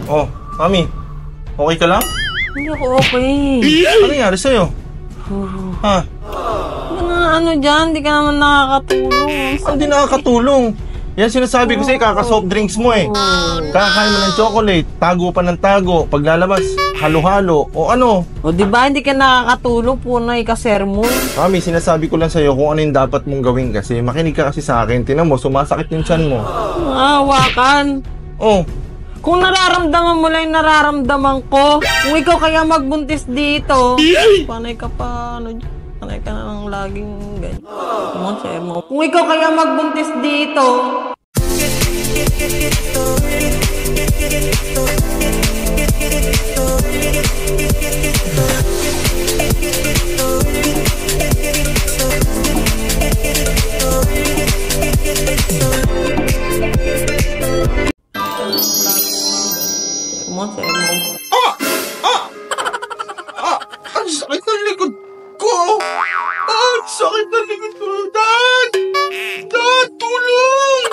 Oh, mami. Okay ka lang? Hindi ako okay. Ano nangyari sa'yo? Ha? Ano dyan? Hindi ka naman nakakatulong. Hindi nakakatulong. Yan sinasabi ko sa'yo, kaka-soft drinks mo eh. Kakain mo ng chocolate, tago pa ng tago. Paglalabas, halo-halo. O ano? O diba hindi ka nakakatulong po na ikasermon? Mami, sinasabi ko lang sa'yo kung ano yung dapat mong gawin kasi makinig ka kasi sa akin. Tinan mo, sumasakit yung tiyan mo. Hawakan. Oh. Kung nararamdaman mo lang yung nararamdaman ko, kung ikaw kaya magbuntis dito, panay ka pa, panay ka na lang laging ganyan. Kung ikaw kaya magbuntis dito, Ang sakit ng likod ko! Ang sakit ng likod ko! Dad! Dad, tulong!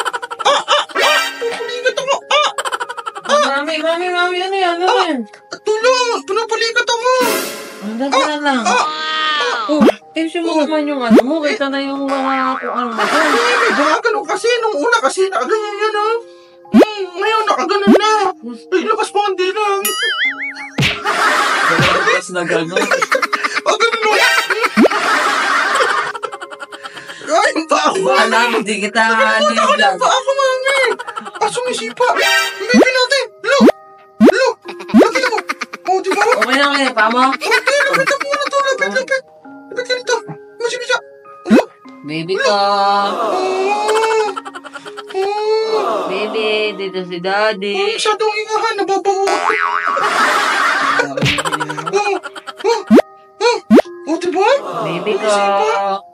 Pinapalikat ako! Mami, ano yan? Tulong! Pinapalikat ako! Ang ganda lang. Tension mo naman yung ano mo, kita na yung mga kung ano ba yan. May gumagano kasi. Nung una kasi nakaganyan yan ha. Ngayon nakaganon na. Ay, labas pa hindi lang. Labas na gano'n. Ganun na. Ay, pa ako. Wala mo, di kita hanin Pa ako, mami. Sumisipa. Baby natin. Look. Lagyan mo. Oh, di ba? Okay na kayo, tama? Okay, lapit mo na to. Lapit ka nito. Masibisa. Baby ko. Baby, dito si daddy. Masyadong ingahan. Nababawo ako. Oh, di ba? Baby ko.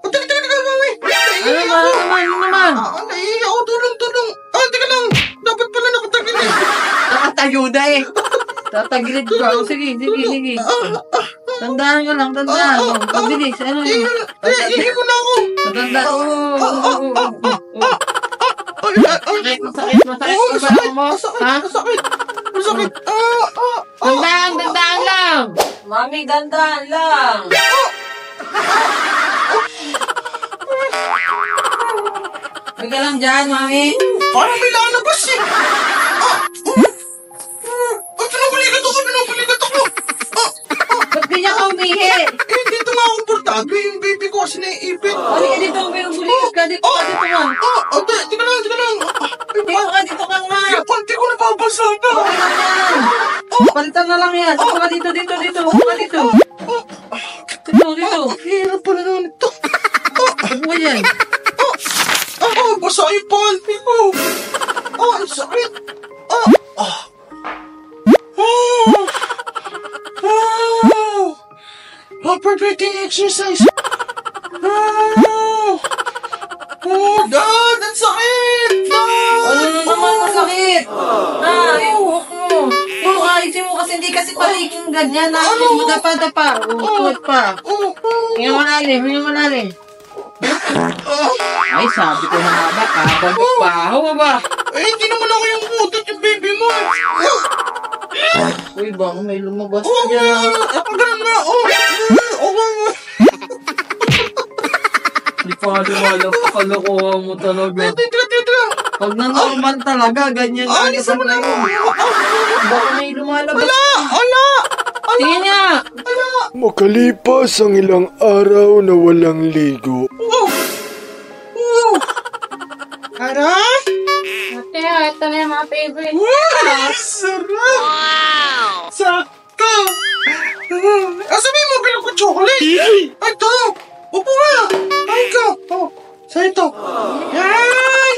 Teka, mami. Ano naman? Naiiyak ako. Tulong. Teka lang. Dapat pala nakatagil eh. Nakatayo na eh. Tatagilid ka. Sige. Tandaan ka lang. Pabilis. Ano yun? Ihi ko na ako. Matandaan. Masakit. Masakit. Tandaan lang. Mami, dandaan lang. Huwag ka lang dyan, mami. Parang may lalabas eh. Pinapalikat ako. Ba't ganyan ka umihi? Dito nga komportable. Yung baby ko kasi naiipit. Halika dito, binubulikat ka. Dito man. Teka lang. Dito ka nga. Yung panty ko nababasa na. Okay lang yan. Palitan na lang yan. Dito ka dito. Dito. Hirap pala naman ito. Huwag mo yan. Basa yung panty ko. Ang sakit. Heart breathing exercise. Dad, ang sakit. Ano na naman masakit? Ayusin mo kasi hindi kasi paliking ganyan. Ayusin mo dapa. Tuwad pa. Hinga malalim. Ay, sabi ko na nga ba, kabagod pa. Hawa ba? Hindi naman ako yung mutot yung baby mo. Uy, baka may lumabas na dyan. Ganun na. Hindi pa lumalaw. Kalokohan mo talaga. Tira. Pag na-normal talaga, ganyan. Alisan mo na ako. Baka may lumalabas. Ala! Tingin niya! Makalipas ang ilang araw na walang ligo. Ara? Ate, ito na yung mga favorite. Wow! Sarap! Sakto! Sabihin mo, bilog ko chocolate! Ito! Upo nga! Kain ka! Sa ito! Yan!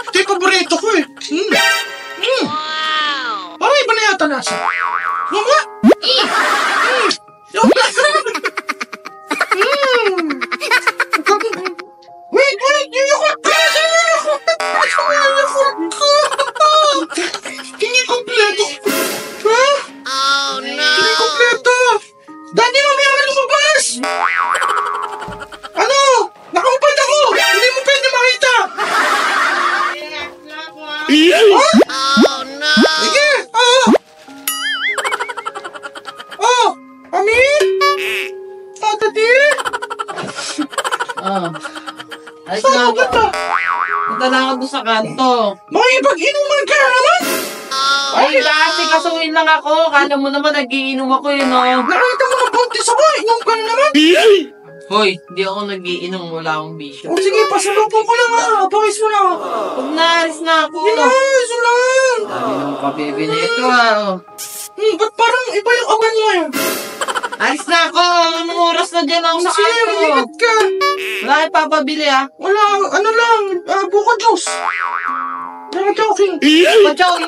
Ito yung paborito ko eh! Parang iba na yata nasa. Nga! Wait! Yuyukot ka! Hindi kompleto! Ha? Oh no! Hindi kompleto! Daddy, mamaya ka lumabas! Ano? Nakaupad ako! Hindi mo pwede makita! Ha? to. Makipag-inuman ka na naman! Ay, kasi kasuhin lang ako. Kala mo naman nagiinom ako yun, no? Nakita mo na buntis ako, inom ka na naman! Hoy, di ako nagiinom. Wala akong bisyo. O sige, pasalubong ko lang ha. Pakis mo na. Huwag na, alis na ako. Yes, lang. Sabi ng kabibi nito, ah. Ba't parang iba yung awan mo eh? Alis na ako. Anong oras na dyan ako sa Sige, kanto? mag-ingat ka. Wala kayo papabili, ah. Wala, ano lang, buka juice. Mga joking.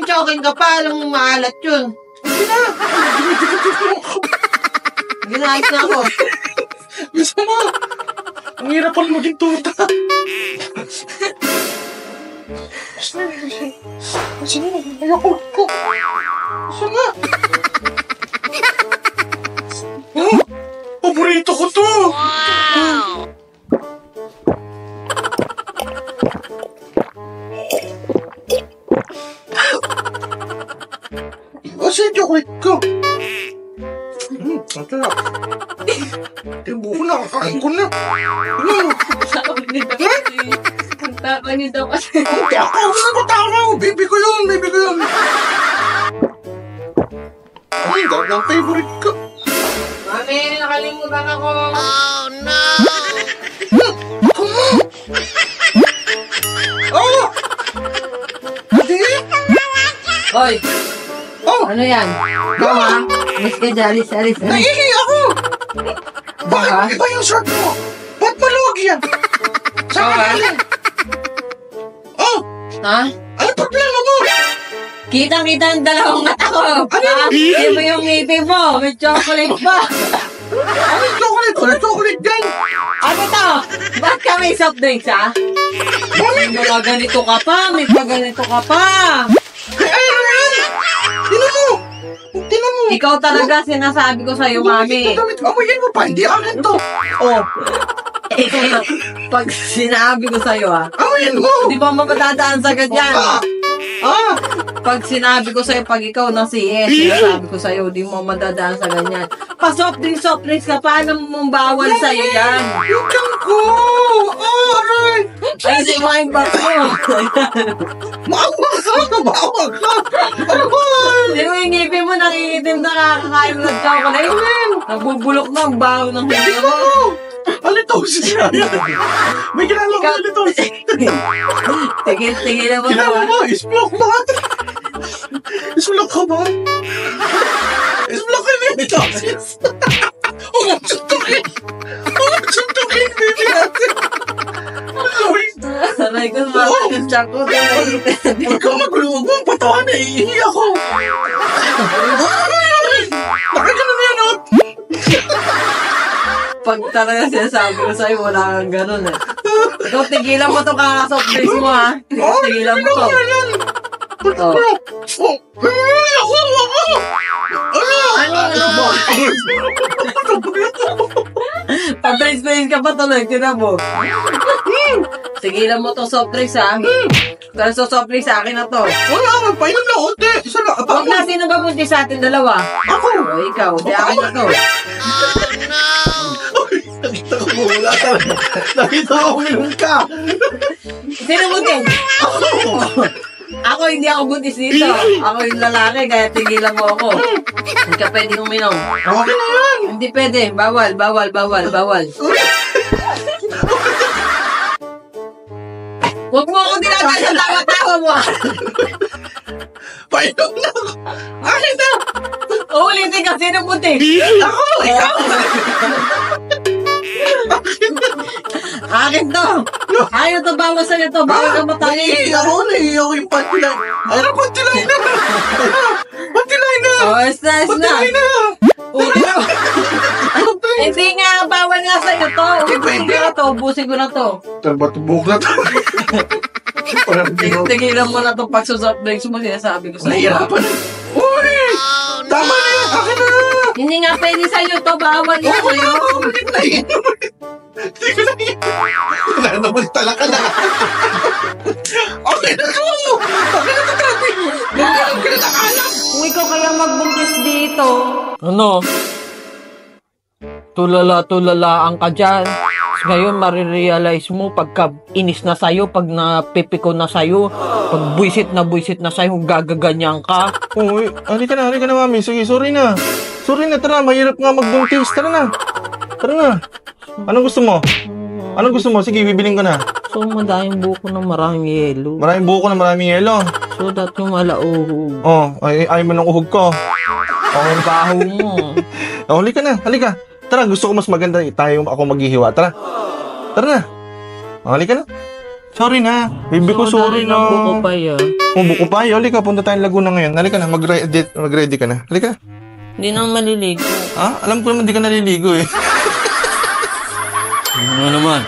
Choking ka pa. Alam mo maalat yun. Sige na. Ginayos na ako. Gusto mo? Ang hirap pala maging tuta. Sige na, ayoko ko. Sige na. Paborito ko to. Kasi chocolate ko. Ang sarap. Tibo ko na, kakain ko na. Takanid daw kasi. Takaw! Baby ko yun, baby ko yun. Ay, dahil ang favorite ko. Mami, nakalimutan ako. Oh! Hindi? Hoy, Oh! ano yan? Ikaw ha? Miss ka dyan, alis. Naiihi ako! Bakit iba yung shirt mo? Ba't maluwag yan? Saan ka galing? Oh! Ha? Ano problema mo? Kitang-kita ang dalawang mata ko. Ha? Hindi mo yung ngipin mo. May chocolate pa. Ano yung chocolate? Ano yung chocolate yan? Ano to? Ba't ka may soft drinks, ha? May mga ganito ka pa. May ganito ka pa. Ano yan? Tinan mo! Tinan mo! Ikaw talaga sinasabi ko sa'yo, mami. Amoyin mo pa, hindi akin to. Oh, Pag sinabi ko sa'yo, ha? amoyin mo! Di ba mapadadaan sa ganyan? Pag sinabi ko sa'yo, pag ikaw na si yes, sinasabi ko sa'yo, di mo madadaan sa ganyan. Pa-soft drinks ka, paano mong bawal sa'yo yan? Yung tiyan ko! Aray! Ay, si Mike Box mo. Maawa ka! Maawa ka! Ano ba? Di mo yung ngipin mo, nangingitim na kakakain ng chocolate. Nagbubulok na ang baho ng ngipin mo. Halitosis na yan! May kilala ko halitosis! Tigil na mo Kilala ba? mo? Isblok ba? Isblok ka ba? Isblok ka na halitosis! Huwag mong suntukin! Huwag mong suntukin, baby natin! Sorry! Saray ko, bakit yung tiyak ko? Huwag ka magulo, huwag mong patawa, naiihi ako! Bakit ka na yan, oh? Pag talaga sinasabi ko sa'yo, wala kang ganun eh. Ikaw, tigilan mo to kaka-soft drinks mo ha. Ikaw, tigilan mo to. Oh. Pag-drinks ka pa tuloy, tinan mo. Tigilan mo to soft drinks ha. Pero sa soft drinks sa akin na to. Wala, magpainom na konti. Isa lang. Huwag na, sino ba buntis sa atin dalawa? Ako! O, ikaw, di akin na to. Nakita ko mo, wala talaga. Nakita ko minun ka. Sino buntis? Ako, hindi ako buntis dito. Ako yung lalaki, kaya tigilan mo ako. Hindi ka pwedeng uminom. Okay na yan. Hindi pwede. Bawal. Huwag mo ako dinagay sa tawa-tawa mo. Painom na ako. Akin na. Ulitin ka, sino buntis? Ako! Ikaw! Akin to. Ayaw to, bawal sa'yo to. Bawal ka matangin. Naiihi ako yung pantilay. Ano pantilay na? Pantilay na! Oh, stress na. Pantilay na! Ulitin mo. Hindi nga, bawal nga sa'yo to. Ulitin ko na to, ubusin ko na to. Talbatubok na to. Parang ginawa. Tigilan mo na to pagsusoft drinks mo, sinasabi ko sa'yo. Nahihirapan na. Uy! Tama na yan! Akin na! Hindi nga pwede sa'yo to, bawal nga sa'yo. Ulit na yun. Hindi ko na yun. Wala naman talaka na. Okay na to! Okay na to, Travis! Magkaroon ka na nakalam! Kung ikaw kaya magbuntis dito. Ano? Tulala-tulalaan ka dyan. Ngayon, marirealize mo pagka inis na sa'yo, pag napipiko na sa'yo, pag buisit na sa'yo, gagaganyan ka. Uy, halika na, mami. Sige, sorry na. Sorry na, tara. Mahirap nga magbuntis. Tara na. Tara na. Anong gusto mo? Anong gusto mo? Sige, bibiling ko na. So, madaming buko ng maraming yelo. Maraming buko na maraming yelo. So, that yung malauhog. Oh, ay mo ng uhog ko. Oh, ang baho mo. Oh, halika na, halika. Tara, gusto ko mas maganda ako maghihiwa. Tara. Tara na. Oh, halika na. Sorry na. Baby ko, sorry na. Buko pa ya. Oh, buko pa. Halika, punta tayong Laguna ngayon. Halika na, mag-ready ka na. Halika na. Hindi na maliligo. Ah, alam ko naman di ka naliligo eh. Ano naman?